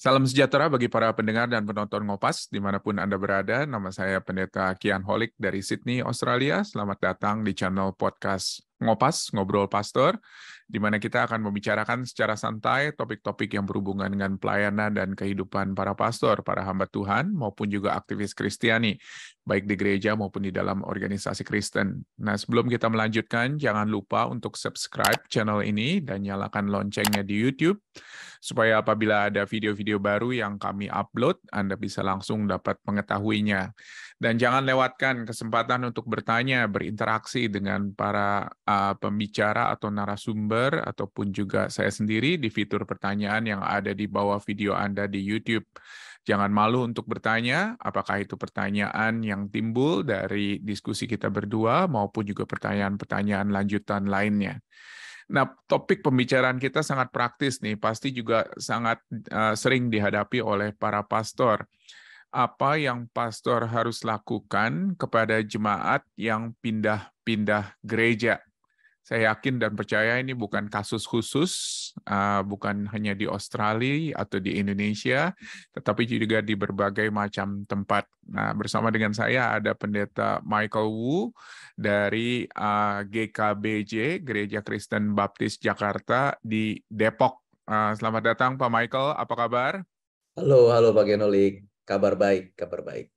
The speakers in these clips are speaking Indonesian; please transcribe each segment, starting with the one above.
Salam sejahtera bagi para pendengar dan penonton Ngopas, dimanapun Anda berada. Nama saya Pendeta Kian Holik dari Sydney, Australia. Selamat datang di channel podcast Ngopas, Ngobrol Pastor, di mana kita akan membicarakan secara santai topik-topik yang berhubungan dengan pelayanan dan kehidupan para pastor, para hamba Tuhan, maupun juga aktivis Kristiani, baik di gereja maupun di dalam organisasi Kristen. Nah, sebelum kita melanjutkan, jangan lupa untuk subscribe channel ini dan nyalakan loncengnya di YouTube, supaya apabila ada video-video baru yang kami upload, Anda bisa langsung dapat mengetahuinya. Dan jangan lewatkan kesempatan untuk bertanya, berinteraksi dengan para pembicara atau narasumber, ataupun juga saya sendiri di fitur pertanyaan yang ada di bawah video Anda di YouTube. Jangan malu untuk bertanya, apakah itu pertanyaan yang timbul dari diskusi kita berdua, maupun juga pertanyaan-pertanyaan lanjutan lainnya. Nah, topik pembicaraan kita sangat praktis nih, pasti juga sangat sering dihadapi oleh para pastor. Apa yang pastor harus lakukan kepada jemaat yang pindah-pindah gereja? Saya yakin dan percaya ini bukan kasus khusus, bukan hanya di Australia atau di Indonesia, tetapi juga di berbagai macam tempat. Nah, bersama dengan saya ada Pendeta Michael Wu dari GKBJ, Gereja Kristen Baptis Jakarta di Depok. Selamat datang Pak Michael, apa kabar? Halo Pak Genolik. Kabar baik, kabar baik.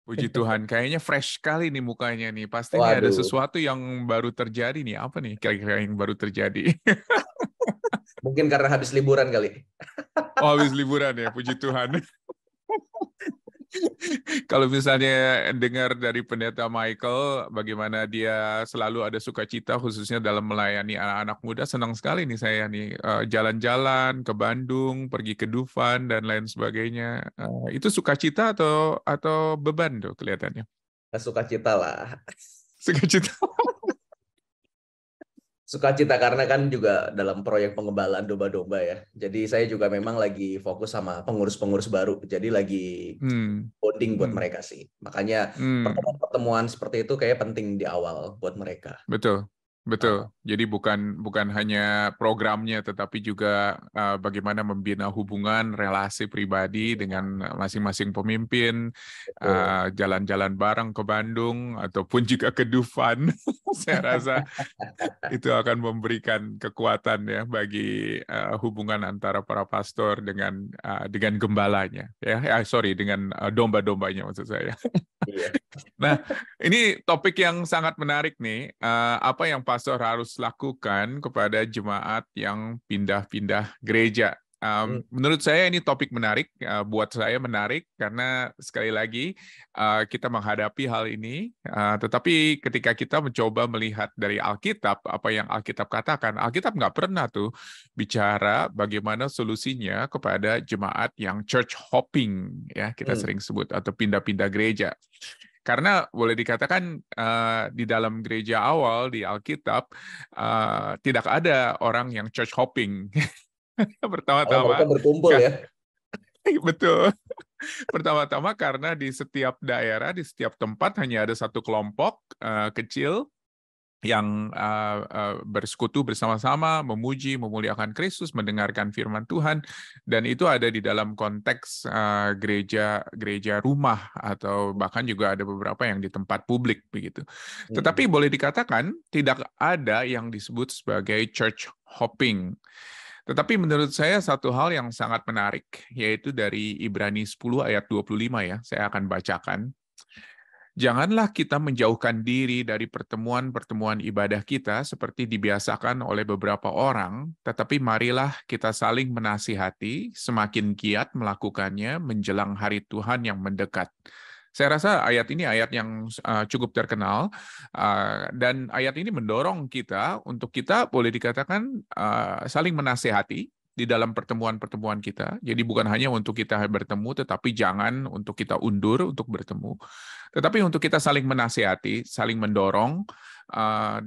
Puji Tuhan, kayaknya fresh sekali nih mukanya nih. Pasti nih ada Waduh, sesuatu yang baru terjadi nih. Apa nih kira-kira yang baru terjadi? mungkin karena habis liburan kali. Oh, habis liburan ya, puji Tuhan. Kalau misalnya dengar dari Pendeta Michael, bagaimana dia selalu ada sukacita khususnya dalam melayani anak-anak muda, senang sekali nih saya nih. Jalan-jalan ke Bandung, pergi ke Dufan, dan lain sebagainya. Itu sukacita atau beban tuh kelihatannya? Sukacita lah. Sukacita. Sukacita karena kan juga dalam proyek pengembalaan domba-domba ya. Jadi saya juga memang lagi fokus sama pengurus-pengurus baru. Jadi lagi bonding buat mereka sih. Makanya pertemuan-pertemuan seperti itu kayak penting di awal buat mereka. Betul. Betul. Jadi bukan hanya programnya, tetapi juga bagaimana membina hubungan, relasi pribadi dengan masing-masing pemimpin, jalan-jalan bareng ke Bandung ataupun juga ke Dufan. Saya rasa itu akan memberikan kekuatan ya bagi hubungan antara para pastor dengan gembalanya, ya. Dengan domba-dombanya maksud saya. Iya. Nah, ini topik yang sangat menarik nih. Apa yang pastor harus lakukan kepada jemaat yang pindah-pindah gereja? Menurut saya ini topik menarik, buat saya menarik karena sekali lagi kita menghadapi hal ini. Tetapi ketika kita mencoba melihat dari Alkitab, apa yang Alkitab katakan, Alkitab nggak pernah tuh bicara bagaimana solusinya kepada jemaat yang church hopping, ya kita sering sebut, atau pindah-pindah gereja. Karena boleh dikatakan di dalam gereja awal di Alkitab tidak ada orang yang church hopping. Kalau mereka Pertama-tama, berkumpul ya. betul. Pertama-tama karena di setiap daerah, di setiap tempat hanya ada satu kelompok kecil yang bersekutu bersama-sama, memuji, memuliakan Kristus, mendengarkan firman Tuhan, dan itu ada di dalam konteks gereja rumah, atau bahkan juga ada beberapa yang di tempat publik begitu. Tetapi boleh dikatakan tidak ada yang disebut sebagai church hopping. Tetapi menurut saya satu hal yang sangat menarik, yaitu dari Ibrani 10 ayat 25 ya, saya akan bacakan. Janganlah kita menjauhkan diri dari pertemuan-pertemuan ibadah kita seperti dibiasakan oleh beberapa orang, tetapi marilah kita saling menasihati, semakin giat melakukannya menjelang hari Tuhan yang mendekat. Saya rasa ayat ini ayat yang cukup terkenal, dan ayat ini mendorong kita untuk kita boleh dikatakan saling menasihati di dalam pertemuan-pertemuan kita. Jadi bukan hanya untuk kita bertemu, tetapi jangan untuk kita undur untuk bertemu. Tetapi untuk kita saling menasihati, saling mendorong,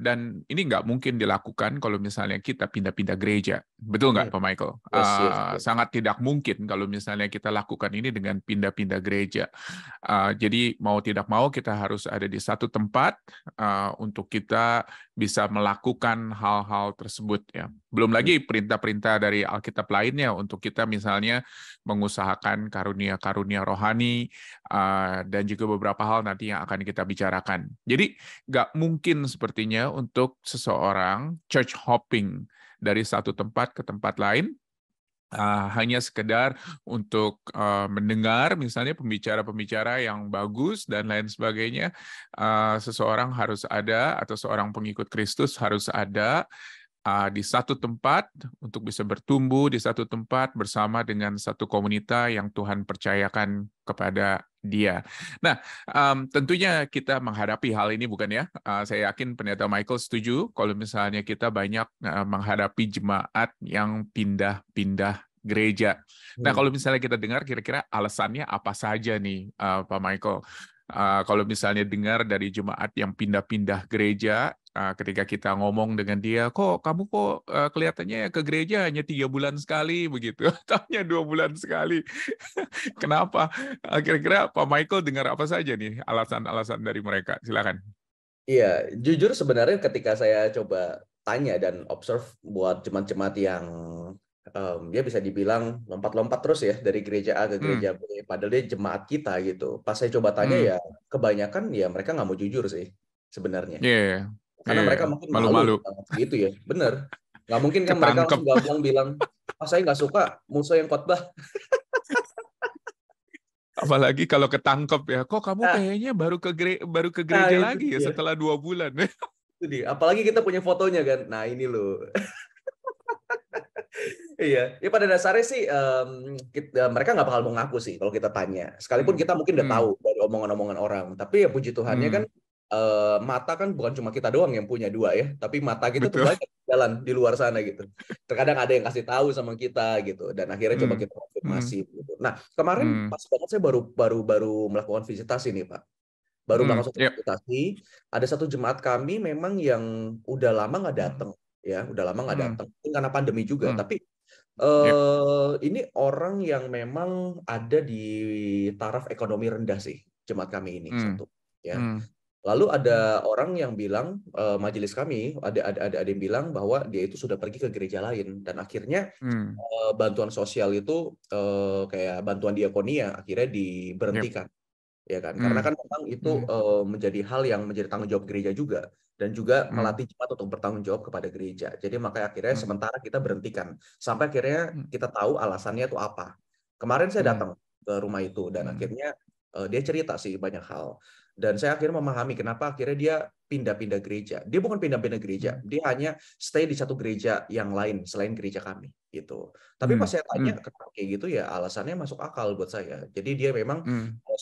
Dan ini nggak mungkin dilakukan kalau misalnya kita pindah-pindah gereja. Betul nggak, Pak Michael? Yes. Sangat tidak mungkin kalau misalnya kita lakukan ini dengan pindah-pindah gereja. Jadi mau tidak mau kita harus ada di satu tempat untuk kita bisa melakukan hal-hal tersebut, ya. Belum lagi perintah-perintah dari Alkitab lainnya untuk kita misalnya mengusahakan karunia-karunia rohani dan juga beberapa hal nanti yang akan kita bicarakan. Jadi nggak mungkin sepertinya untuk seseorang church hopping dari satu tempat ke tempat lain hanya sekedar untuk mendengar misalnya pembicara-pembicara yang bagus dan lain sebagainya. Seseorang harus ada, atau seorang pengikut Kristus harus ada di satu tempat untuk bisa bertumbuh di satu tempat bersama dengan satu komunitas yang Tuhan percayakan kepada dia. Nah, tentunya kita menghadapi hal ini, bukan ya? Saya yakin Pendeta Michael setuju kalau misalnya kita banyak menghadapi jemaat yang pindah-pindah gereja. Nah, kalau misalnya kita dengar kira-kira alasannya apa saja nih, Pak Michael? Kalau misalnya dengar dari jemaat yang pindah-pindah gereja, ketika kita ngomong dengan dia, kok kamu kelihatannya ke gereja hanya 3 bulan sekali begitu, atau hanya 2 bulan sekali. Kenapa? Kira-kira Pak Michael dengar apa saja nih alasan-alasan dari mereka? Silakan. Iya, jujur sebenarnya ketika saya coba tanya dan observe buat jemaat-jemaat yang dia bisa dibilang lompat-lompat terus ya dari gereja A ke gereja B, padahal dia jemaat kita gitu. Pas saya coba tanya ya kebanyakan ya mereka nggak mau jujur sih sebenarnya. Karena mereka mungkin malu gitu ya, bener. Nggak mungkin kan mereka langsung gamblang bilang, saya nggak suka musuh yang khotbah. Apalagi kalau ketangkep ya, kok kamu kayaknya baru ke gereja lagi ya setelah 2 bulan. Itu dia. Apalagi kita punya fotonya kan, nah ini loh. Iya, ya pada dasarnya sih mereka nggak bakal mau ngaku sih kalau kita tanya. Sekalipun kita mungkin udah tahu dari omongan-omongan orang, tapi ya puji Tuhannya kan mata kan bukan cuma kita doang yang punya 2 ya, tapi mata kita tuh banyak jalan di luar sana gitu. Terkadang ada yang kasih tahu sama kita gitu, dan akhirnya coba kita konfirmasi gitu. Nah kemarin pas banget saya baru melakukan visitasi nih Pak. Baru melakukan visitasi, ada satu jemaat kami memang yang udah lama nggak datang. Ya, udah lama nggak datang. Karena pandemi juga, tapi ini orang yang memang ada di taraf ekonomi rendah sih, jemaat kami ini satu. Ya. Lalu ada orang yang bilang, majelis kami, ada yang bilang bahwa dia itu sudah pergi ke gereja lain, dan akhirnya bantuan sosial itu kayak bantuan diakonia akhirnya diberhentikan. Ya kan, karena kan memang itu menjadi hal yang menjadi tanggung jawab gereja juga, dan juga melatih jemaat untuk bertanggung jawab kepada gereja. Jadi makanya akhirnya sementara kita berhentikan sampai akhirnya kita tahu alasannya itu apa. Kemarin saya datang ke rumah itu dan akhirnya dia cerita sih banyak hal, dan saya akhirnya memahami kenapa akhirnya dia pindah-pindah gereja. Dia bukan pindah-pindah gereja, dia hanya stay di satu gereja yang lain selain gereja kami gitu. Tapi pas saya tanya kenapa kayak gitu, ya alasannya masuk akal buat saya. Jadi dia memang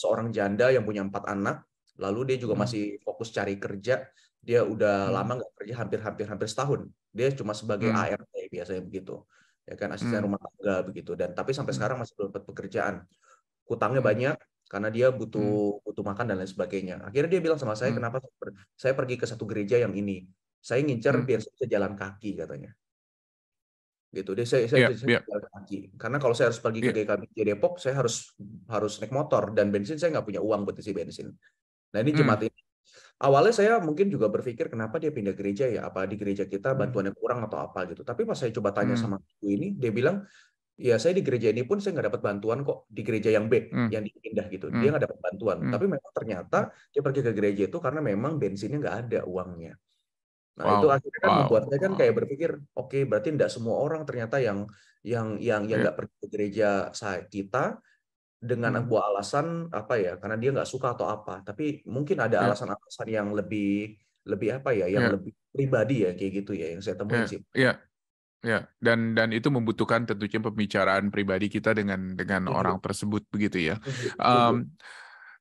seorang janda yang punya 4 anak, lalu dia juga masih fokus cari kerja. Dia udah lama nggak kerja, hampir setahun. Dia cuma sebagai ART biasanya begitu, ya kan, asisten rumah tangga begitu. Dan tapi sampai sekarang masih belum dapat pekerjaan. Hutangnya banyak karena dia butuh makan dan lain sebagainya. Akhirnya dia bilang sama saya, kenapa saya pergi ke satu gereja yang ini? Saya ngincer biar saya bisa jalan kaki katanya. Gitu deh, saya jalan kaki, karena kalau saya harus pergi ke GKJ Depok, saya harus naik motor, dan bensin saya nggak punya uang buat isi bensin. Nah ini jemaat ini, awalnya saya mungkin juga berpikir kenapa dia pindah gereja ya, apa di gereja kita bantuannya kurang atau apa gitu. Tapi pas saya coba tanya sama ibu ini, dia bilang ya saya di gereja ini pun saya nggak dapat bantuan kok, di gereja yang B yang dipindah gitu, dia nggak dapat bantuan. Tapi memang ternyata dia pergi ke gereja itu karena memang bensinnya nggak ada uangnya. Nah, itu akhirnya kan membuat saya kan kayak berpikir, oke, berarti tidak semua orang ternyata yang nggak pergi ke gereja kita dengan sebuah alasan apa ya, karena dia nggak suka atau apa. Tapi mungkin ada alasan-alasan yang lebih apa ya, yang lebih pribadi ya, kayak gitu ya, yang saya temuin sih. Ya, dan itu membutuhkan tentunya pembicaraan pribadi kita dengan orang tersebut begitu ya.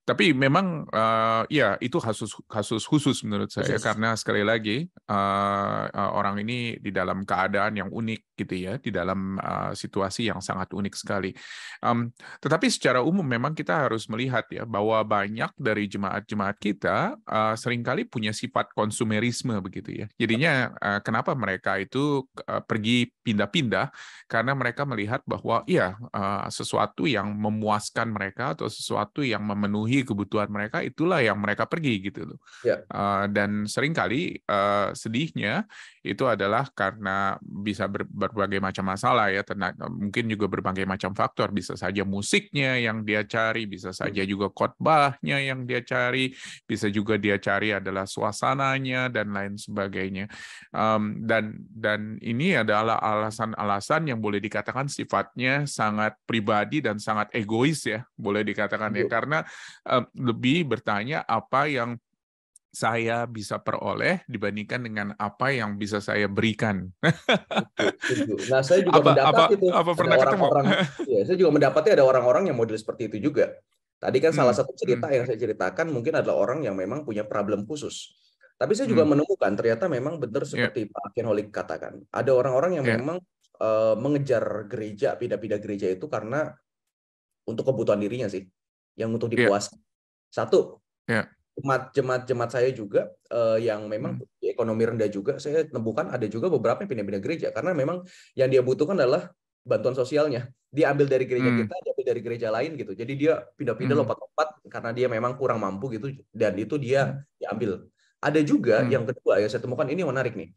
Tapi memang ya itu kasus khusus menurut saya karena sekali lagi orang ini di dalam keadaan yang unik gitu ya, di dalam situasi yang sangat unik sekali. Tetapi secara umum memang kita harus melihat ya bahwa banyak dari jemaat-jemaat kita seringkali punya sifat konsumerisme begitu ya. Jadinya kenapa mereka itu pergi pindah-pindah karena mereka melihat bahwa ya sesuatu yang memuaskan mereka atau sesuatu yang memenuhi kebutuhan mereka itulah yang mereka pergi gitu loh. Ya. Dan seringkali sedihnya itu adalah karena bisa berbagai macam masalah ya, mungkin juga berbagai macam faktor, bisa saja musiknya yang dia cari, bisa saja juga khotbahnya yang dia cari, bisa juga dia cari adalah suasananya dan lain sebagainya. Dan ini adalah alasan-alasan yang boleh dikatakan sifatnya sangat pribadi dan sangat egois ya, boleh dikatakan ya, karena lebih bertanya apa yang saya bisa peroleh dibandingkan dengan apa yang bisa saya berikan. Nah, saya juga mendapat itu ada orang-orang, ya, saya juga mendapati ada orang-orang yang model seperti itu juga. Tadi kan salah satu cerita yang saya ceritakan mungkin adalah orang yang memang punya problem khusus. Tapi saya juga menemukan ternyata memang benar seperti Pak Kian Holik katakan. Ada orang-orang yang memang mengejar gereja, pindah-pindah gereja itu karena untuk kebutuhan dirinya sih, yang untuk dipuaskan. Satu, jemaat saya juga yang memang ekonomi rendah juga, saya temukan ada juga beberapa yang pindah-pindah gereja karena memang yang dia butuhkan adalah bantuan sosialnya. Dia ambil dari gereja kita, dia ambil dari gereja lain gitu. Jadi dia pindah-pindah lompat-lompat karena dia memang kurang mampu gitu, dan itu dia diambil. Ada juga yang kedua ya, saya temukan ini menarik nih.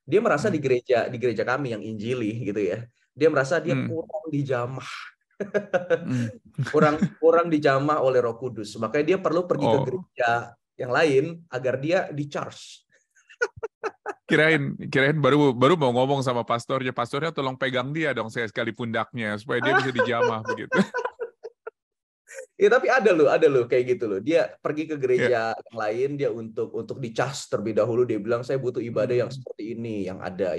Dia merasa di gereja kami yang Injili gitu ya, dia merasa dia kurang dijamah. kurang dijamah oleh Roh Kudus, makanya dia perlu pergi ke gereja yang lain agar dia di-charge. Kirain baru mau ngomong sama pastornya tolong pegang dia dong saya sekali pundaknya supaya dia bisa dijamah begitu. Ya, tapi ada loh kayak gitu loh. Dia pergi ke gereja yang lain, dia untuk dicas terlebih dahulu. Dia bilang saya butuh ibadah yang seperti ini, yang ada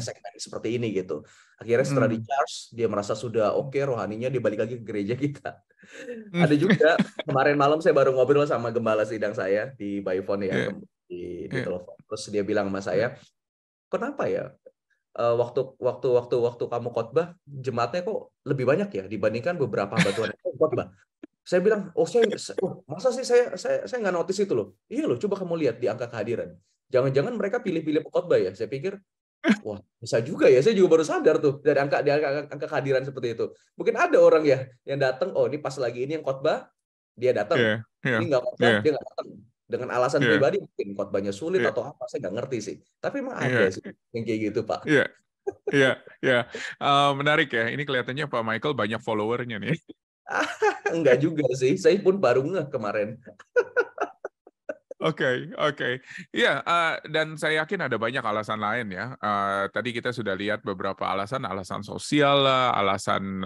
segmen seperti ini gitu. Akhirnya setelah dicas, dia merasa sudah oke, rohaninya dia balik lagi ke gereja kita. Ada juga kemarin malam saya baru ngobrol sama gembala sidang saya di by phone ya, di telepon. Terus dia bilang sama saya, kenapa ya waktu kamu khotbah jemaatnya kok lebih banyak ya dibandingkan beberapa batuan yang khotbah? Saya bilang, masa sih saya nggak notice itu loh. Iya loh, coba kamu lihat di angka kehadiran. Jangan-jangan mereka pilih-pilih khotbah ya. Saya pikir, wah bisa juga ya. Saya juga baru sadar tuh dari angka kehadiran seperti itu. Mungkin ada orang ya yang datang, ini pas lagi ini yang khotbah, dia datang. Ini nggak khotbah, dia nggak datang. Dengan alasan pribadi, mungkin khotbahnya sulit atau apa, saya nggak ngerti sih. Tapi emang ada sih yang kayak gitu, Pak. Iya. Menarik ya. Ini kelihatannya Pak Michael banyak followernya nih. Enggak juga sih, saya pun baru ngeh kemarin. Oke. Iya, dan saya yakin ada banyak alasan lain ya. Tadi kita sudah lihat beberapa alasan sosial lah, alasan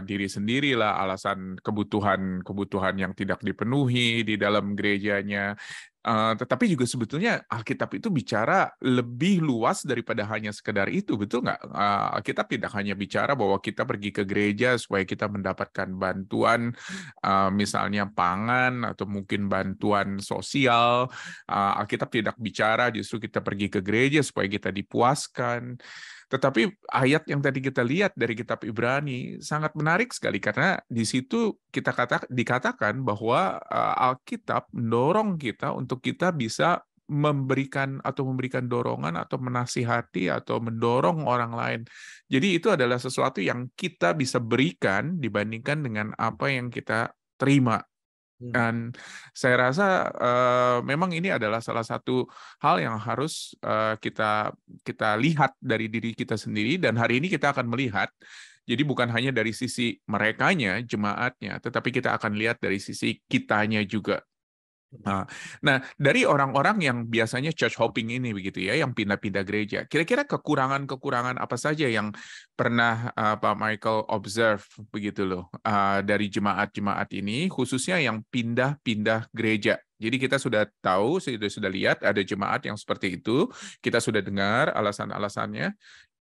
diri sendiri lah, alasan kebutuhan yang tidak dipenuhi di dalam gerejanya. Tetapi juga sebetulnya Alkitab itu bicara lebih luas daripada hanya sekedar itu, betul nggak? Alkitab tidak hanya bicara bahwa kita pergi ke gereja supaya kita mendapatkan bantuan, misalnya pangan atau mungkin bantuan sosial. Alkitab tidak bicara justru kita pergi ke gereja supaya kita dipuaskan. Tetapi ayat yang tadi kita lihat dari kitab Ibrani sangat menarik sekali karena di situ dikatakan bahwa Alkitab mendorong kita untuk kita bisa memberikan dorongan atau menasihati atau mendorong orang lain. Jadi itu adalah sesuatu yang kita bisa berikan dibandingkan dengan apa yang kita terima. Dan saya rasa memang ini adalah salah satu hal yang harus kita lihat dari diri kita sendiri, dan hari ini kita akan melihat, jadi bukan hanya dari sisi merekanya, jemaatnya, tetapi kita akan lihat dari sisi kitanya juga. Nah, dari orang-orang yang biasanya church hopping ini begitu ya, yang pindah-pindah gereja, kira-kira kekurangan-kekurangan apa saja yang pernah Pak Michael observe begitu loh dari jemaat-jemaat ini, khususnya yang pindah-pindah gereja. Jadi kita sudah tahu, sudah lihat ada jemaat yang seperti itu, kita sudah dengar alasan-alasannya.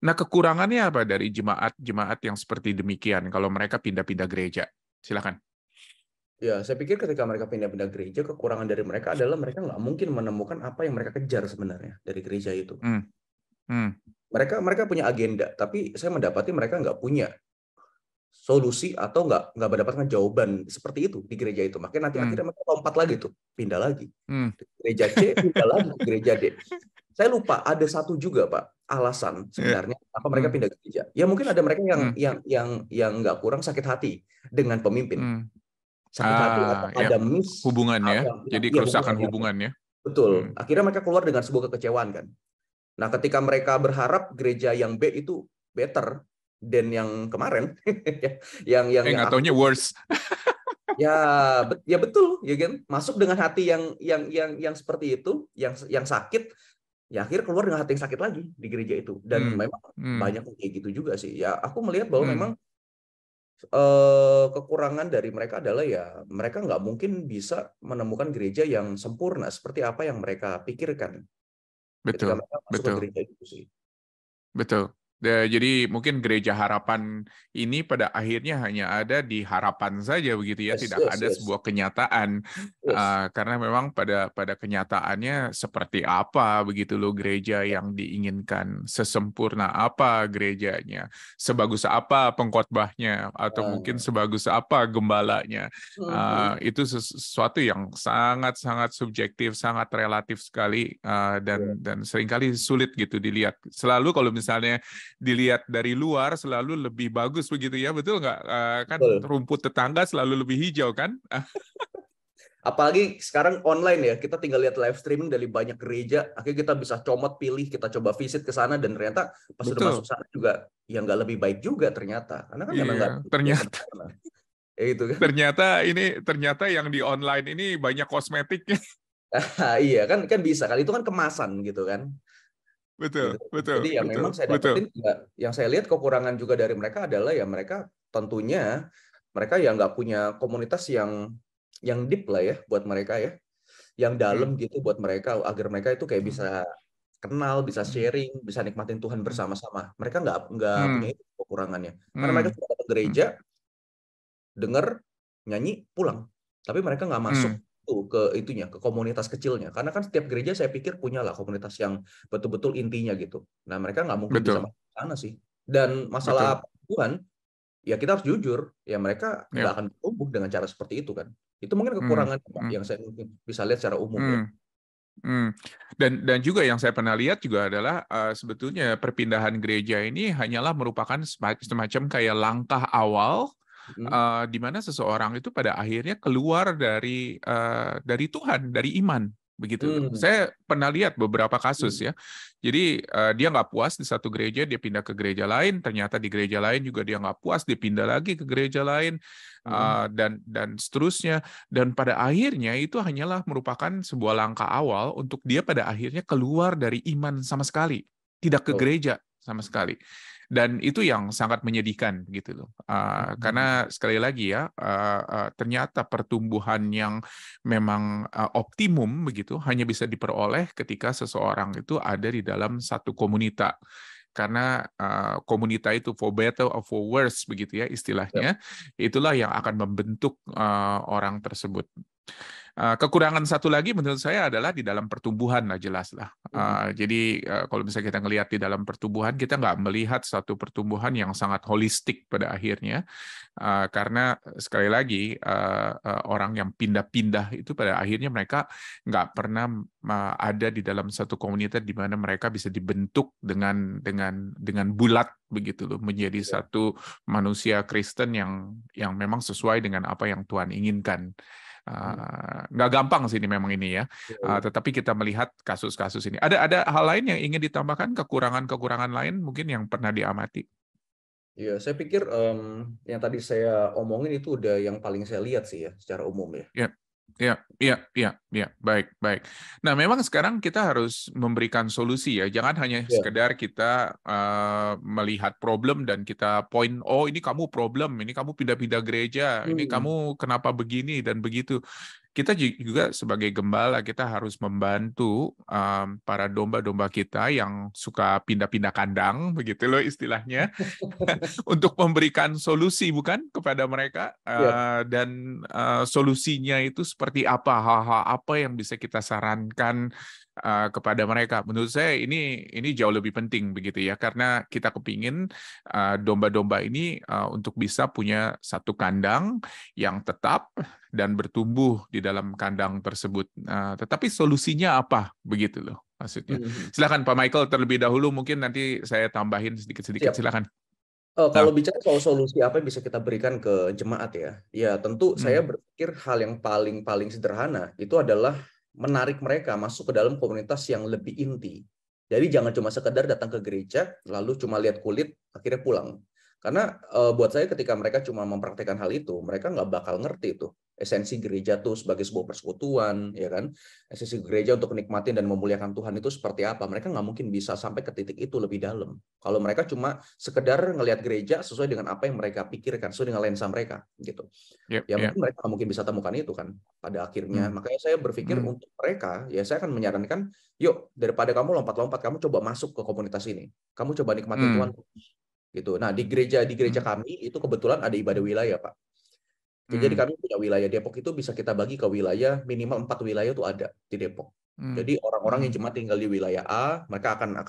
Nah, kekurangannya apa dari jemaat-jemaat yang seperti demikian kalau mereka pindah-pindah gereja? Silakan. Ya, saya pikir ketika mereka pindah-pindah gereja, kekurangan dari mereka adalah mereka nggak mungkin menemukan apa yang mereka kejar sebenarnya dari gereja itu. Mereka punya agenda, tapi saya mendapati mereka nggak punya solusi atau nggak mendapatkan jawaban seperti itu di gereja itu. Makanya nanti akhirnya mereka lompat lagi tuh, pindah lagi. Gereja C, pindah lagi ke gereja D. Saya lupa ada satu juga Pak alasan sebenarnya apa mereka pindah gereja. Ya mungkin ada mereka yang nggak kurang sakit hati dengan pemimpin. Sakit hati atau ada miss hubungan ya. Jadi kerusakan hubungan ya. Betul. Akhirnya mereka keluar dengan sebuah kekecewaan kan. Nah, ketika mereka berharap gereja yang B itu better dan yang kemarin yang nggak taunya worse. ya betul ya kan, masuk dengan hati yang seperti itu, yang sakit, ya akhirnya keluar dengan hati yang sakit lagi di gereja itu. Dan memang banyak kayak gitu juga sih ya. Aku melihat bahwa memang kekurangan dari mereka adalah ya mereka nggak mungkin bisa menemukan gereja yang sempurna seperti apa yang mereka pikirkan ketika mereka masuk ke gereja itu sih. Betul. Jadi mungkin gereja harapan ini pada akhirnya hanya ada di harapan saja begitu ya, tidak ada sebuah kenyataan. Karena memang pada kenyataannya seperti apa begitu loh gereja yang diinginkan, sesempurna apa gerejanya, sebagus apa pengkhotbahnya, atau mungkin sebagus apa gembalanya. Itu sesuatu yang sangat-sangat subjektif, sangat relatif sekali, dan seringkali sulit gitu dilihat. Selalu kalau misalnya dilihat dari luar selalu lebih bagus begitu ya, betul nggak? Kan rumput tetangga selalu lebih hijau kan? Apalagi sekarang online ya, kita tinggal lihat live streaming dari banyak gereja, akhirnya kita bisa comot pilih, kita coba visit ke sana, dan ternyata pas sudah masuk sana juga yang nggak lebih baik juga ternyata, karena kan memang nggak ternyata itu kan. Ternyata yang di online ini banyak kosmetiknya. Iya kan bisa kali, itu kan kemasan gitu kan. Betul. Jadi yang memang saya dapetin yang saya lihat kekurangan juga dari mereka adalah ya mereka tentunya mereka ya nggak punya komunitas yang deep lah ya buat mereka ya, yang dalam gitu buat mereka, agar mereka itu kayak bisa kenal, bisa sharing, bisa nikmatin Tuhan bersama-sama. Mereka nggak punya itu kekurangannya, karena mereka sudah datang gereja, dengar, nyanyi, pulang, tapi mereka nggak masuk ke itunya, ke komunitas kecilnya. Karena kan setiap gereja saya pikir punya lah komunitas yang betul-betul intinya gitu. Nah, mereka nggak mungkin bisa masuk ke sana sih. Dan masalah Tuhan, ya kita harus jujur, ya mereka nggak akan tumbuh dengan cara seperti itu kan. Itu mungkin kekurangan yang saya mungkin bisa lihat secara umum ya. Dan juga yang saya pernah lihat juga adalah sebetulnya perpindahan gereja ini hanyalah merupakan semacam kayak langkah awal di mana seseorang itu pada akhirnya keluar dari Tuhan, dari iman, begitu. Saya pernah lihat beberapa kasus ya. Jadi dia nggak puas di satu gereja, dia pindah ke gereja lain. Ternyata di gereja lain juga dia nggak puas, dia pindah lagi ke gereja lain, dan seterusnya. Dan pada akhirnya itu hanyalah merupakan sebuah langkah awal untuk dia pada akhirnya keluar dari iman sama sekali, tidak ke gereja sama sekali. Dan itu yang sangat menyedihkan gitu loh, karena sekali lagi ya, ternyata pertumbuhan yang memang optimum begitu hanya bisa diperoleh ketika seseorang itu ada di dalam satu komunitas. Karena komunitas itu for better or for worse begitu ya istilahnya, itulah yang akan membentuk orang tersebut. Kekurangan satu lagi menurut saya adalah di dalam pertumbuhan lah, jelas lah. Jadi kalau misalnya kita ngelihat di dalam pertumbuhan, kita nggak melihat satu pertumbuhan yang sangat holistik pada akhirnya, karena sekali lagi orang yang pindah-pindah itu pada akhirnya mereka nggak pernah ada di dalam satu komunitas di mana mereka bisa dibentuk dengan bulat begitu loh, menjadi satu manusia Kristen yang memang sesuai dengan apa yang Tuhan inginkan. Nggak gampang sih ini memang ini ya, tetapi kita melihat kasus-kasus ini. Ada hal lain yang ingin ditambahkan, kekurangan lain mungkin yang pernah diamati? Iya, saya pikir yang tadi saya omongin itu udah yang paling saya lihat sih ya secara umum ya. Ya, baik. Nah, memang sekarang kita harus memberikan solusi ya, jangan hanya sekedar kita melihat problem dan kita point, oh ini kamu problem, ini kamu pindah-pindah gereja, ini kamu kenapa begini dan begitu. kita juga sebagai gembala kita harus membantu para domba-domba kita yang suka pindah-pindah kandang, begitu loh istilahnya, untuk memberikan solusi bukan kepada mereka dan solusinya itu seperti apa, hal-hal apa yang bisa kita sarankan kepada mereka. Menurut saya ini jauh lebih penting begitu ya, karena kita kepingin domba-domba ini untuk bisa punya satu kandang yang tetap dan bertumbuh di dalam kandang tersebut. Tetapi solusinya apa begitu loh maksudnya. Silakan Pak Michael terlebih dahulu, mungkin nanti saya tambahin sedikit-sedikit. Silakan. Kalau bicara soal solusi apa yang bisa kita berikan ke jemaat ya tentu saya berpikir hal yang paling sederhana itu adalah menarik mereka masuk ke dalam komunitas yang lebih inti. Jadi jangan cuma sekedar datang ke gereja lalu cuma lihat kulit akhirnya pulang. Karena buat saya ketika mereka cuma mempraktikkan hal itu, mereka nggak bakal ngerti tuh esensi gereja tuh sebagai sebuah persekutuan, ya kan? Esensi gereja untuk nikmatin dan memuliakan Tuhan itu seperti apa? Mereka nggak mungkin bisa sampai ke titik itu lebih dalam. Kalau mereka cuma sekedar ngelihat gereja sesuai dengan apa yang mereka pikirkan, sesuai dengan lensa mereka, gitu. Mungkin mereka nggak mungkin bisa temukan itu kan pada akhirnya. Makanya saya berpikir untuk mereka, ya saya akan menyarankan, yuk daripada kamu lompat-lompat, kamu coba masuk ke komunitas ini. Kamu coba nikmatin Tuhan. Gitu. Nah, di gereja kami itu kebetulan ada ibadah wilayah, Pak. Jadi kami punya wilayah Depok itu bisa kita bagi ke wilayah, minimal 4 wilayah itu ada di Depok. Jadi orang-orang yang cuma tinggal di wilayah A, mereka akan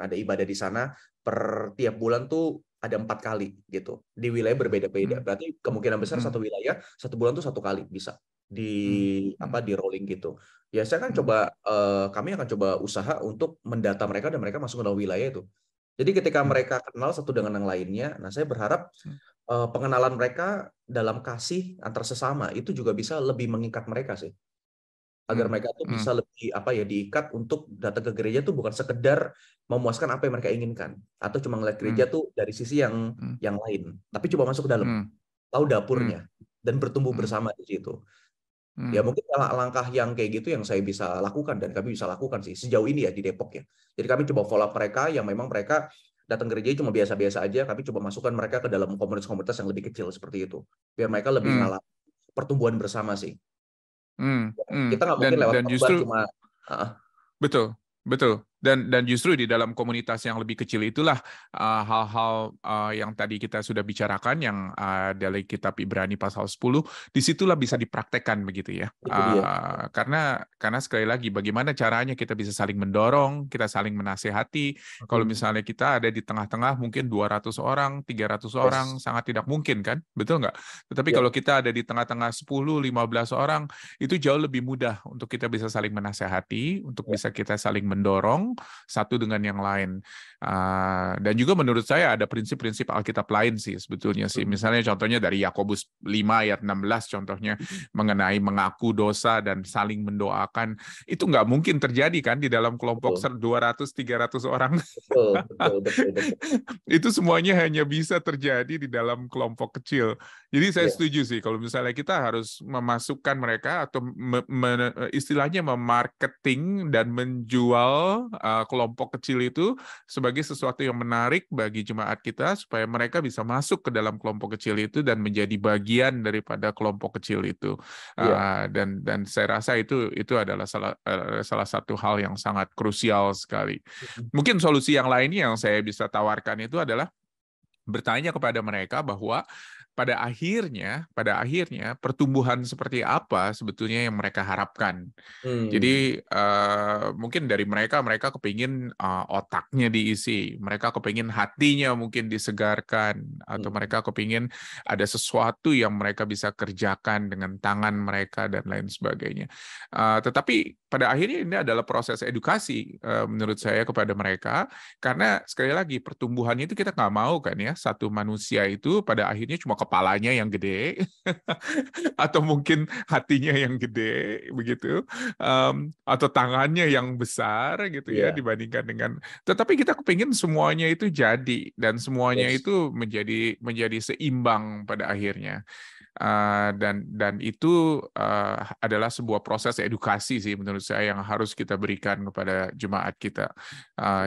ada ibadah di sana per tiap bulan tuh ada 4 kali gitu. Di wilayah berbeda-beda. Berarti kemungkinan besar satu wilayah 1 bulan tuh 1 kali bisa di rolling gitu. Ya saya kan kami akan coba usaha untuk mendata mereka dan mereka masuk ke dalam wilayah itu. Jadi ketika mereka kenal satu dengan yang lainnya, nah saya berharap pengenalan mereka dalam kasih antar sesama itu juga bisa lebih mengikat mereka sih. Agar mereka tuh bisa lebih diikat untuk datang ke gereja tuh bukan sekedar memuaskan apa yang mereka inginkan atau cuma ngeliat gereja tuh dari sisi yang lain, tapi coba masuk ke dalam, tahu dapurnya dan bertumbuh bersama di situ. Ya mungkin langkah yang kayak gitu yang saya bisa lakukan dan kami bisa lakukan sih sejauh ini ya di Depok ya. Jadi kami coba follow up mereka yang memang mereka datang gereja cuma biasa-biasa aja, kami coba masukkan mereka ke dalam komunitas-komunitas yang lebih kecil seperti itu. Biar mereka lebih ngalamin pertumbuhan bersama sih. Kita nggak mungkin lewat khotbah cuma Betul. Dan justru di dalam komunitas yang lebih kecil itulah hal-hal yang tadi kita sudah bicarakan yang dari kitab Ibrani pasal 10, disitulah bisa dipraktekkan begitu ya. Karena sekali lagi bagaimana caranya kita bisa saling mendorong, kita saling menasehati. Kalau misalnya kita ada di tengah-tengah mungkin 200 orang, 300 orang, sangat tidak mungkin kan? Betul nggak? Tetapi kalau kita ada di tengah-tengah 10, 15 orang, itu jauh lebih mudah untuk kita bisa saling menasehati, untuk bisa kita saling mendorong satu dengan yang lain. Dan juga menurut saya ada prinsip-prinsip Alkitab lain sih sebetulnya sih. Misalnya contohnya dari Yakobus 5 ayat 16 contohnya mengenai mengaku dosa dan saling mendoakan. Itu nggak mungkin terjadi kan di dalam kelompok 200-300 orang. Betul. Itu semuanya hanya bisa terjadi di dalam kelompok kecil. Jadi saya setuju sih kalau misalnya kita harus memasukkan mereka atau istilahnya memarketing dan menjual kelompok kecil itu sebagai sesuatu yang menarik bagi jemaat kita supaya mereka bisa masuk ke dalam kelompok kecil itu dan menjadi bagian daripada kelompok kecil itu. Dan saya rasa itu adalah salah satu hal yang sangat krusial sekali. Mungkin solusi yang lainnya yang saya bisa tawarkan itu adalah bertanya kepada mereka bahwa pada akhirnya pertumbuhan seperti apa sebetulnya yang mereka harapkan. Jadi mungkin dari mereka kepingin otaknya diisi, mereka kepingin hatinya mungkin disegarkan, atau mereka kepingin ada sesuatu yang mereka bisa kerjakan dengan tangan mereka dan lain sebagainya. Tetapi pada akhirnya ini adalah proses edukasi menurut saya kepada mereka, karena sekali lagi pertumbuhannya itu kita nggak mau kan ya, satu manusia itu pada akhirnya cuma kepalanya yang gede atau mungkin hatinya yang gede begitu, atau tangannya yang besar gitu ya dibandingkan dengan, tetapi kita kepingin semuanya itu jadi dan semuanya itu menjadi seimbang pada akhirnya. Dan itu adalah sebuah proses edukasi sih menurut saya yang harus kita berikan kepada jemaat kita.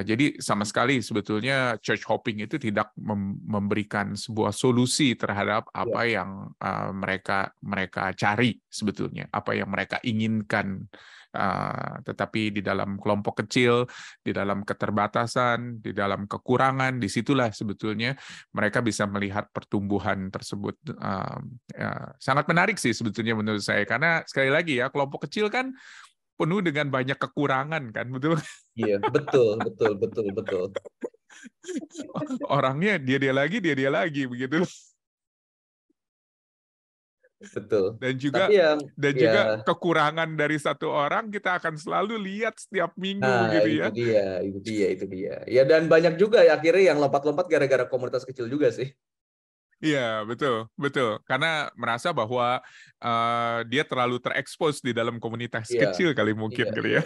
Jadi sama sekali sebetulnya church hopping itu tidak memberikan sebuah solusi terhadap apa yang mereka cari sebetulnya, apa yang mereka inginkan. Tetapi di dalam kelompok kecil, di dalam keterbatasan, di dalam kekurangan, disitulah sebetulnya mereka bisa melihat pertumbuhan tersebut. Sangat menarik sih sebetulnya menurut saya, karena sekali lagi ya, kelompok kecil kan penuh dengan banyak kekurangan kan, betul? Iya, betul. Orangnya dia lagi begitu. Betul. Dan Tapi yang juga kekurangan dari satu orang kita akan selalu lihat setiap minggu begitu ya. Itu dia. Ya, dan banyak juga ya akhirnya yang lompat-lompat gara-gara komunitas kecil juga sih. Iya, betul. Karena merasa bahwa dia terlalu terekspos di dalam komunitas kecil kali mungkin kali ya.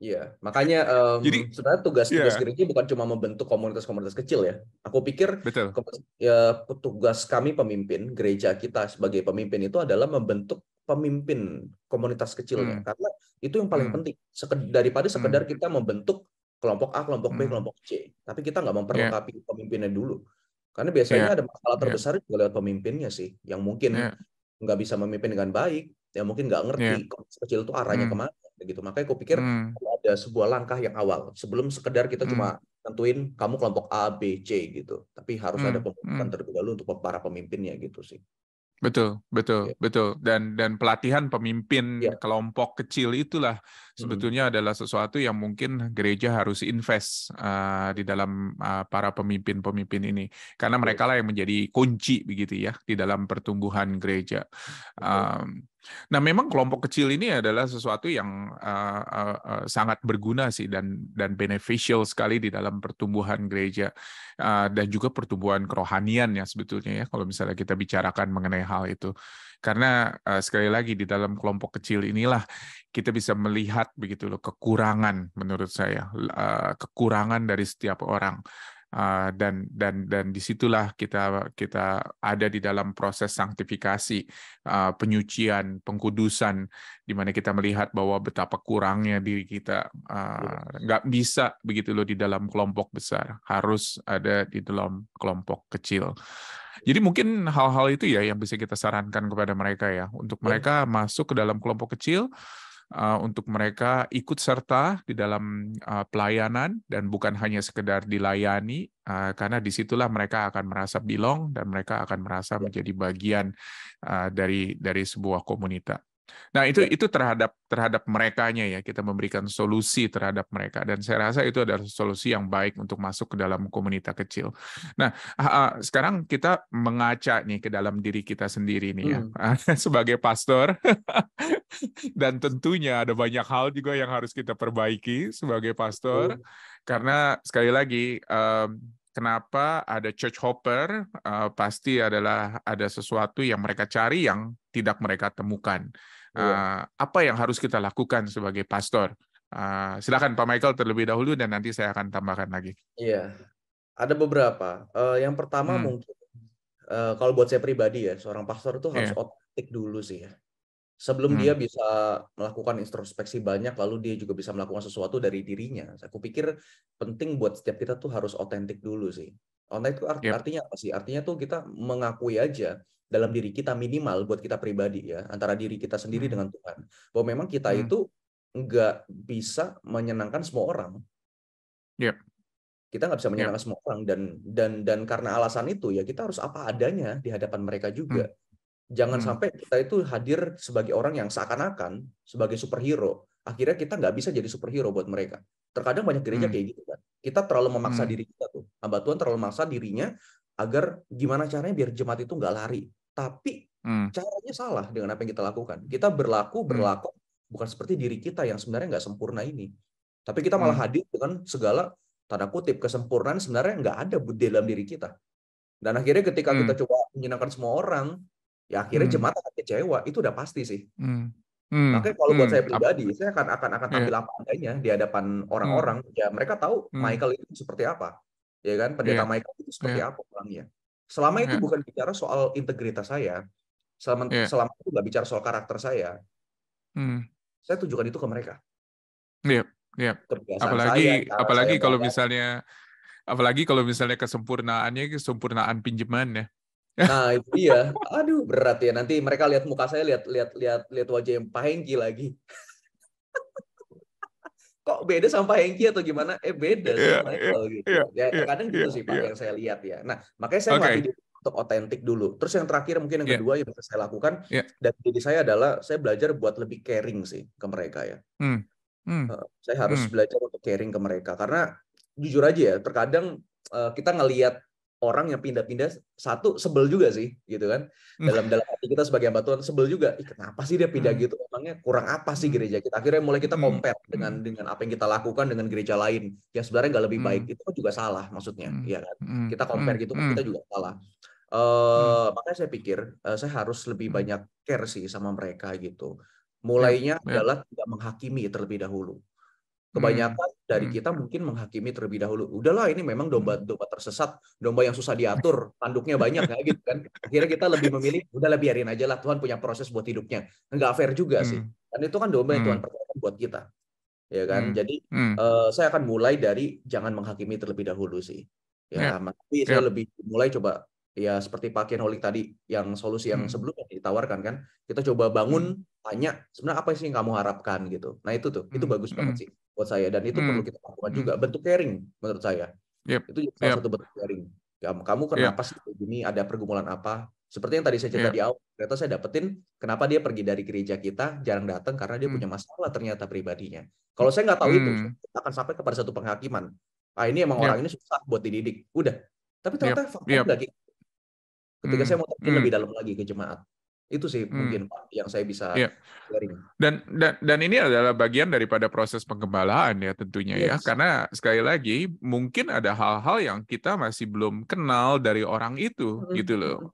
Iya. Makanya Jadi sebenarnya tugas gereja bukan cuma membentuk komunitas-komunitas kecil ya. Aku pikir betul. tugas kami pemimpin gereja kita sebagai pemimpin itu adalah membentuk pemimpin komunitas kecilnya, karena itu yang paling penting daripada sekedar kita membentuk kelompok A, kelompok B, kelompok C, tapi kita nggak memperlengkapi pemimpinnya dulu. Karena biasanya ada masalah terbesar juga lewat pemimpinnya sih, yang mungkin nggak bisa memimpin dengan baik, yang mungkin nggak ngerti komunitas kecil itu arahnya kemana. Gitu. Makanya aku pikir ada sebuah langkah yang awal sebelum sekedar kita cuma tentuin kamu kelompok A, B, C gitu, tapi harus ada pembentukan terlebih dahulu untuk para pemimpinnya gitu sih. Betul. Dan pelatihan pemimpin kelompok kecil itulah sebetulnya adalah sesuatu yang mungkin gereja harus invest di dalam para pemimpin-pemimpin ini, karena mereka lah yang menjadi kunci begitu ya di dalam pertumbuhan gereja. Nah, memang kelompok kecil ini adalah sesuatu yang sangat berguna sih dan beneficial sekali di dalam pertumbuhan gereja dan juga pertumbuhan kerohanian ya sebetulnya ya, kalau misalnya kita bicarakan mengenai hal itu. Karena sekali lagi di dalam kelompok kecil inilah kita bisa melihat begitu loh kekurangan, menurut saya kekurangan dari setiap orang. Dan disitulah kita ada di dalam proses sanktifikasi, penyucian, pengkudusan, di mana kita melihat bahwa betapa kurangnya diri kita, nggak bisa begitu loh di dalam kelompok besar, harus ada di dalam kelompok kecil. Jadi mungkin hal-hal itu ya yang bisa kita sarankan kepada mereka ya, untuk mereka masuk ke dalam kelompok kecil, untuk mereka ikut serta di dalam pelayanan dan bukan hanya sekedar dilayani, karena disitulah mereka akan merasa belong dan mereka akan merasa menjadi bagian dari sebuah komunitas. Nah, itu terhadap merekanya ya, kita memberikan solusi terhadap mereka, dan saya rasa itu adalah solusi yang baik untuk masuk ke dalam komunitas kecil. Nah, sekarang kita mengaca nih ke dalam diri kita sendiri nih ya, sebagai pastor, dan tentunya ada banyak hal juga yang harus kita perbaiki sebagai pastor, karena sekali lagi kenapa ada church hopper, pasti adalah ada sesuatu yang mereka cari yang tidak mereka temukan. Apa yang harus kita lakukan sebagai pastor? Silakan Pak Michael terlebih dahulu dan nanti saya akan tambahkan lagi. Iya, ada beberapa. Yang pertama mungkin kalau buat saya pribadi ya, seorang pastor itu harus otentik dulu sih ya. Sebelum dia bisa melakukan introspeksi banyak, lalu dia juga bisa melakukan sesuatu dari dirinya. Aku pikir penting buat setiap kita tuh harus otentik dulu sih. Otentik itu artinya apa sih? Artinya tuh kita mengakui aja dalam diri kita, minimal buat kita pribadi ya, antara diri kita sendiri dengan Tuhan, bahwa memang kita itu nggak bisa menyenangkan semua orang. Kita nggak bisa menyenangkan semua orang, dan karena alasan itu ya kita harus apa adanya di hadapan mereka juga. Jangan sampai kita itu hadir sebagai orang yang seakan-akan sebagai superhero. Akhirnya kita nggak bisa jadi superhero buat mereka. Terkadang banyak gereja kayak gitu kan. Kita terlalu memaksa diri kita tuh. Hamba Tuhan terlalu memaksa dirinya agar gimana caranya biar jemaat itu nggak lari. Tapi caranya salah dengan apa yang kita lakukan. Kita berlaku bukan seperti diri kita yang sebenarnya nggak sempurna ini. Tapi kita malah hadir dengan segala tanda kutip kesempurnaan sebenarnya nggak ada di dalam diri kita. Dan akhirnya ketika kita coba menyenangkan semua orang, ya akhirnya jemaat akan kecewa. Itu udah pasti sih. Makanya kalau buat saya pribadi, saya akan tampil apa adanya di hadapan orang-orang. Ya mereka tahu Michael itu seperti apa, ya kan? Pendeta Michael itu seperti apa orangnya. Selama itu bukan bicara soal integritas saya selama itu nggak bicara soal karakter saya tunjukkan itu ke mereka. Kebiasaan saya, cara saya apalagi kalau misalnya kesempurnaan pinjaman ya. Nah itu dia, aduh berat ya. Nanti mereka lihat muka saya, lihat wajah yang Pak Hengki lagi. Kok beda sama Pak Hengki atau gimana? Beda sih Michael gitu. Ya terkadang gitu sih Pak yang saya lihat ya. Nah makanya saya ngelatih diri untuk otentik dulu. Terus yang terakhir mungkin yang kedua yang bisa saya lakukan dari diri saya adalah saya belajar buat lebih caring sih ke mereka ya. Saya harus belajar untuk caring ke mereka karena jujur aja ya terkadang kita ngelihat orang yang pindah-pindah satu sebel juga sih gitu kan dalam hati kita sebagai hamba Tuhan sebel juga kenapa sih dia pindah gitu emangnya kurang apa sih gereja kita akhirnya mulai kita compare dengan apa yang kita lakukan dengan gereja lain yang sebenarnya nggak lebih baik itu kan juga salah maksudnya ya kan kita compare gitu kan kita juga salah makanya saya pikir saya harus lebih banyak care sih sama mereka gitu mulainya adalah tidak menghakimi terlebih dahulu. Kebanyakan dari kita mungkin menghakimi terlebih dahulu. Udahlah ini memang domba tersesat, domba yang susah diatur, tanduknya banyak kayak gitu kan. Akhirnya kita lebih memilih, udahlah biarin aja lah Tuhan punya proses buat hidupnya. Enggak fair juga sih. Dan itu kan domba yang Tuhan percayakan buat kita. Ya kan? Jadi saya akan mulai dari jangan menghakimi terlebih dahulu sih. Ya, tapi saya lebih mulai coba ya seperti Pak Kian Holik tadi yang solusi yang sebelumnya ditawarkan kan. Kita coba bangun tanya sebenarnya apa sih yang kamu harapkan gitu. Nah itu bagus banget sih buat saya dan itu perlu kita lakukan juga bentuk caring menurut saya. Itu salah satu bentuk caring. Kamu kenapa sih begini? Ada pergumulan apa? Seperti yang tadi saya cerita di awal, ternyata saya dapetin kenapa dia pergi dari gereja kita jarang datang karena dia punya masalah ternyata pribadinya. Kalau saya nggak tahu itu, saya akan sampai kepada satu penghakiman. Ini emang orang ini susah buat dididik. Udah. Tapi ternyata faktanya nggak gitu. Ketika saya mau terjun lebih dalam lagi ke jemaat. Itu sih mungkin Pak yang saya bisa sharing. Dan ini adalah bagian daripada proses penggembalaan ya tentunya ya. Karena sekali lagi mungkin ada hal-hal yang kita masih belum kenal dari orang itu gitu loh.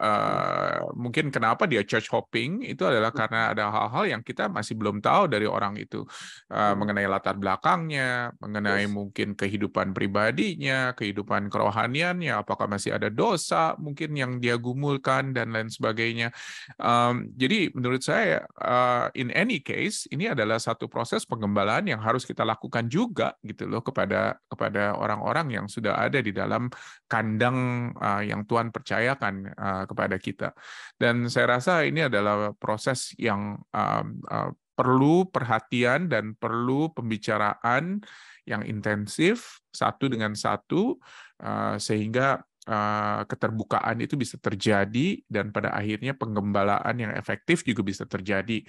Mungkin kenapa dia church hopping itu adalah karena ada hal-hal yang kita masih belum tahu dari orang itu. Mengenai latar belakangnya, mengenai mungkin kehidupan pribadinya, kehidupan kerohaniannya, apakah masih ada dosa mungkin yang dia gumulkan dan lain sebagainya. Jadi menurut saya in any case ini adalah satu proses penggembalaan yang harus kita lakukan juga gitu loh kepada orang-orang yang sudah ada di dalam kandang yang Tuhan percayakan kepada kita. Dan saya rasa ini adalah proses yang perlu perhatian dan perlu pembicaraan yang intensif satu dengan satu sehingga keterbukaan itu bisa terjadi dan pada akhirnya penggembalaan yang efektif juga bisa terjadi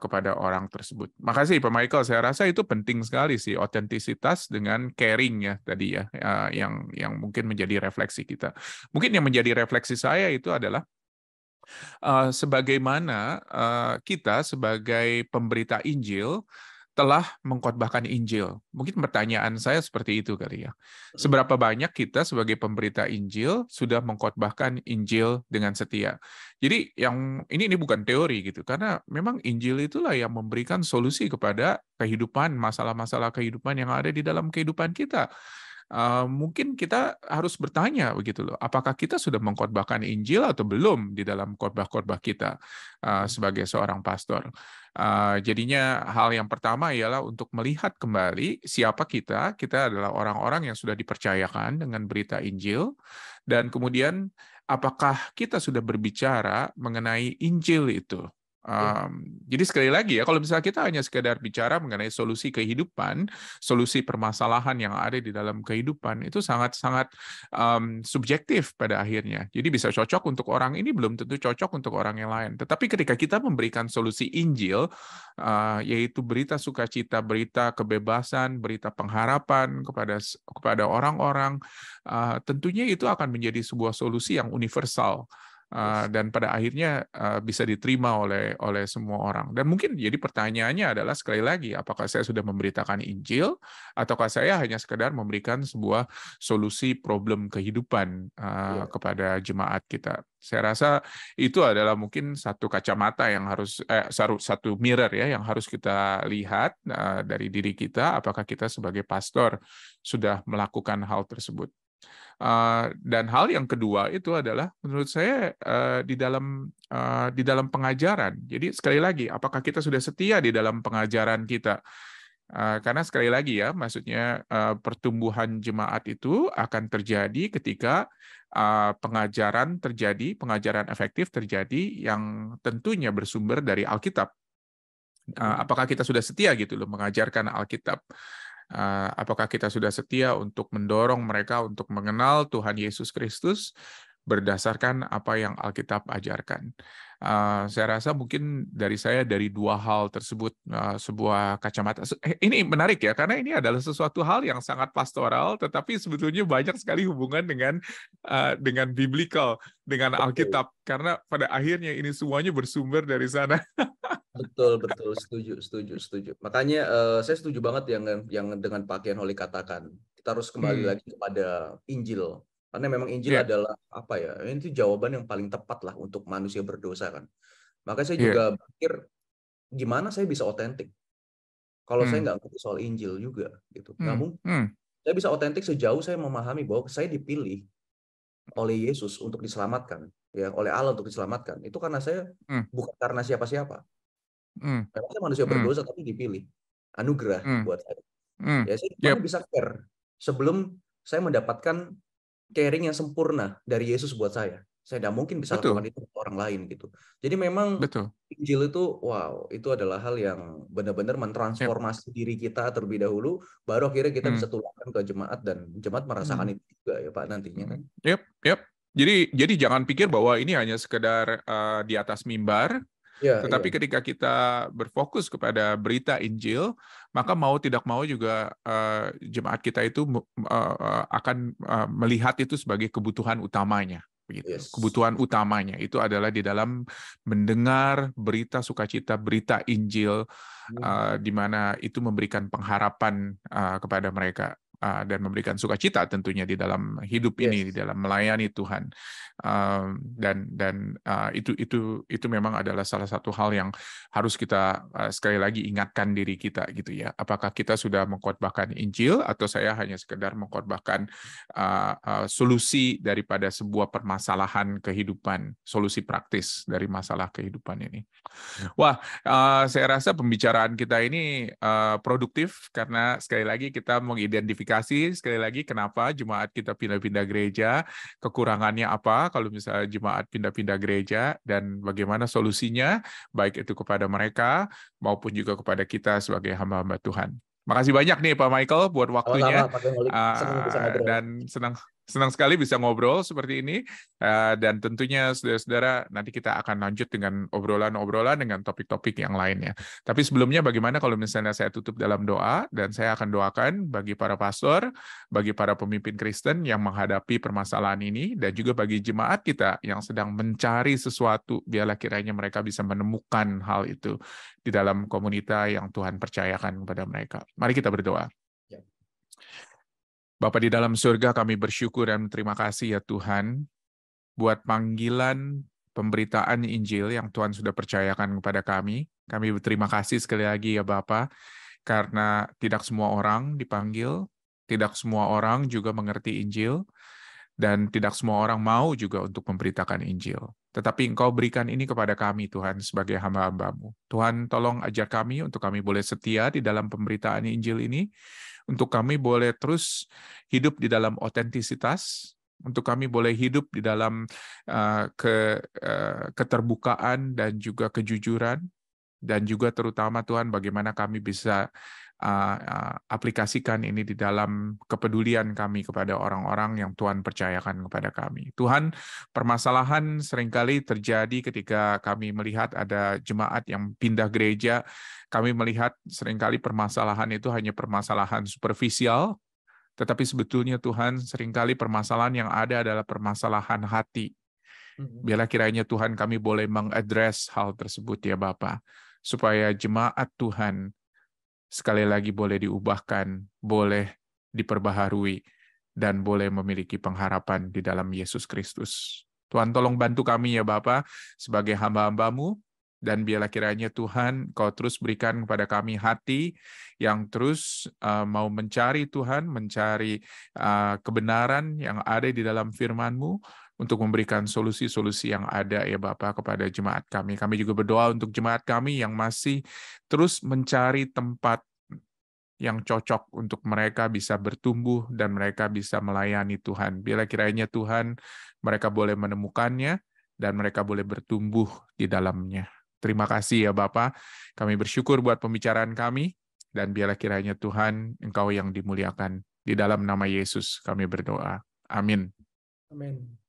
kepada orang tersebut. Makasih Pak Michael, saya rasa itu penting sekali sih otentisitas dengan caring ya tadi ya yang mungkin menjadi refleksi kita. Mungkin yang menjadi refleksi saya itu adalah sebagaimana kita sebagai pemberita Injil telah mengkhotbahkan Injil. Mungkin pertanyaan saya seperti itu kali ya. Seberapa banyak kita sebagai pemberita Injil sudah mengkhotbahkan Injil dengan setia? Jadi yang ini bukan teori gitu, karena memang Injil itulah yang memberikan solusi kepada kehidupan, masalah-masalah kehidupan yang ada di dalam kehidupan kita. Mungkin kita harus bertanya begitu loh, apakah kita sudah mengkhotbahkan Injil atau belum di dalam khotbah-khotbah kita sebagai seorang pastor. Jadinya hal yang pertama ialah untuk melihat kembali siapa kita. Kita adalah orang-orang yang sudah dipercayakan dengan berita Injil, dan kemudian apakah kita sudah berbicara mengenai Injil itu. Jadi sekali lagi ya, kalau misalnya kita hanya sekedar bicara mengenai solusi kehidupan, solusi permasalahan yang ada di dalam kehidupan, itu sangat-sangat subjektif pada akhirnya. Jadi bisa cocok untuk orang ini, belum tentu cocok untuk orang yang lain. Tetapi ketika kita memberikan solusi Injil, yaitu berita sukacita, berita kebebasan, berita pengharapan kepada orang-orang, tentunya itu akan menjadi sebuah solusi yang universal. Dan pada akhirnya bisa diterima oleh semua orang. Dan mungkin jadi pertanyaannya adalah sekali lagi, apakah saya sudah memberitakan Injil, ataukah saya hanya sekedar memberikan sebuah solusi problem kehidupan kepada jemaat kita. Saya rasa itu adalah mungkin satu kacamata yang harus, satu mirror ya, yang harus kita lihat dari diri kita, apakah kita sebagai pastor sudah melakukan hal tersebut. Dan hal yang kedua itu adalah menurut saya di dalam pengajaran. Jadi sekali lagi, apakah kita sudah setia di dalam pengajaran kita? Karena sekali lagi ya, maksudnya pertumbuhan jemaat itu akan terjadi ketika pengajaran efektif terjadi yang tentunya bersumber dari Alkitab. Apakah kita sudah setia gitu loh mengajarkan Alkitab? Apakah kita sudah setia untuk mendorong mereka untuk mengenal Tuhan Yesus Kristus berdasarkan apa yang Alkitab ajarkan? Saya rasa mungkin dari dua hal tersebut, sebuah kacamata. Ini menarik ya, karena ini adalah sesuatu hal yang sangat pastoral, tetapi sebetulnya banyak sekali hubungan dengan biblical, dengan Alkitab, karena pada akhirnya ini semuanya bersumber dari sana. Betul, setuju. Makanya saya setuju banget yang dengan Pak Kian Holik katakan. Kita harus kembali lagi kepada Injil. Karena memang Injil adalah apa ya? Ini jawaban yang paling tepat lah untuk manusia berdosa kan. Makanya saya juga pikir gimana saya bisa otentik kalau saya nggak ngerti soal Injil juga gitu. Nggak mungkin. Saya bisa otentik sejauh saya memahami bahwa saya dipilih oleh Yesus untuk diselamatkan, ya, oleh Allah untuk diselamatkan. Itu karena saya bukan karena siapa-siapa. Memang saya manusia berdosa tapi dipilih. Anugerah buat saya. Ya, saya gimana bisa care sebelum saya mendapatkan caring yang sempurna dari Yesus buat saya. Saya tidak mungkin bisa lakukan itu untuk orang lain gitu. Jadi memang Injil itu, wow, itu adalah hal yang benar-benar mentransformasi diri kita terlebih dahulu, baru akhirnya kita bisa tularkan ke jemaat dan jemaat merasakan itu juga ya Pak nantinya kan. Jadi jangan pikir bahwa ini hanya sekedar di atas mimbar. Tetapi ketika kita berfokus kepada berita Injil, maka mau tidak mau juga jemaat kita itu akan melihat itu sebagai kebutuhan utamanya. Begitu. Kebutuhan utamanya itu adalah di dalam mendengar berita sukacita, berita Injil, di mana itu memberikan pengharapan kepada mereka. Dan memberikan sukacita tentunya di dalam hidup ini, di dalam melayani Tuhan, dan itu memang adalah salah satu hal yang harus kita sekali lagi ingatkan diri kita gitu ya. Apakah kita sudah mengkhotbahkan Injil atau saya hanya sekedar mengkhotbahkan solusi daripada sebuah permasalahan kehidupan, solusi praktis dari masalah kehidupan ini. Wah, saya rasa pembicaraan kita ini produktif karena sekali lagi kita mengidentifikasi sekali lagi kenapa jemaat kita pindah-pindah gereja, kekurangannya apa kalau misalnya jemaat pindah-pindah gereja, dan bagaimana solusinya, baik itu kepada mereka maupun juga kepada kita sebagai hamba-hamba Tuhan. Makasih banyak nih Pak Michael buat waktunya. Senang bisa ngobrol. Dan senang sekali bisa ngobrol seperti ini. Dan tentunya saudara-saudara nanti kita akan lanjut dengan obrolan-obrolan dengan topik-topik yang lainnya. Tapi sebelumnya bagaimana kalau misalnya saya tutup dalam doa, dan saya akan doakan bagi para pastor, bagi para pemimpin Kristen yang menghadapi permasalahan ini, dan juga bagi jemaat kita yang sedang mencari sesuatu, biarlah kiranya mereka bisa menemukan hal itu di dalam komunitas yang Tuhan percayakan kepada mereka. Mari kita berdoa. Bapa di dalam surga, kami bersyukur dan terima kasih ya Tuhan, buat panggilan pemberitaan Injil yang Tuhan sudah percayakan kepada kami. Kami berterima kasih sekali lagi ya Bapa, karena tidak semua orang dipanggil, tidak semua orang juga mengerti Injil, dan tidak semua orang mau juga untuk memberitakan Injil. Tetapi Engkau berikan ini kepada kami, Tuhan, sebagai hamba-hamba-Mu. Tuhan, tolong ajar kami untuk kami boleh setia di dalam pemberitaan Injil ini, untuk kami boleh terus hidup di dalam otentisitas, untuk kami boleh hidup di dalam keterbukaan dan juga kejujuran, dan juga terutama Tuhan bagaimana kami bisa aplikasikan ini di dalam kepedulian kami kepada orang-orang yang Tuhan percayakan kepada kami. Tuhan, permasalahan seringkali terjadi ketika kami melihat ada jemaat yang pindah gereja. Kami melihat seringkali permasalahan itu hanya permasalahan superficial, tetapi sebetulnya Tuhan seringkali permasalahan yang ada adalah permasalahan hati. Biarlah kiranya Tuhan kami boleh mengadres hal tersebut ya Bapa, supaya jemaat Tuhan sekali lagi boleh diubahkan, boleh diperbaharui, dan boleh memiliki pengharapan di dalam Yesus Kristus. Tuhan tolong bantu kami ya Bapa, sebagai hamba-hamba-Mu, Dan biarlah kiranya Tuhan, Kau terus berikan kepada kami hati yang terus mau mencari Tuhan, mencari kebenaran yang ada di dalam firman-Mu, untuk memberikan solusi-solusi yang ada ya Bapa kepada jemaat kami. Kami juga berdoa untuk jemaat kami yang masih terus mencari tempat yang cocok untuk mereka bisa bertumbuh dan mereka bisa melayani Tuhan. Biarlah kiranya Tuhan, mereka boleh menemukannya dan mereka boleh bertumbuh di dalamnya. Terima kasih ya Bapa. Kami bersyukur buat pembicaraan kami, dan biarlah kiranya Tuhan, Engkau yang dimuliakan. Di dalam nama Yesus kami berdoa. Amin. Amin.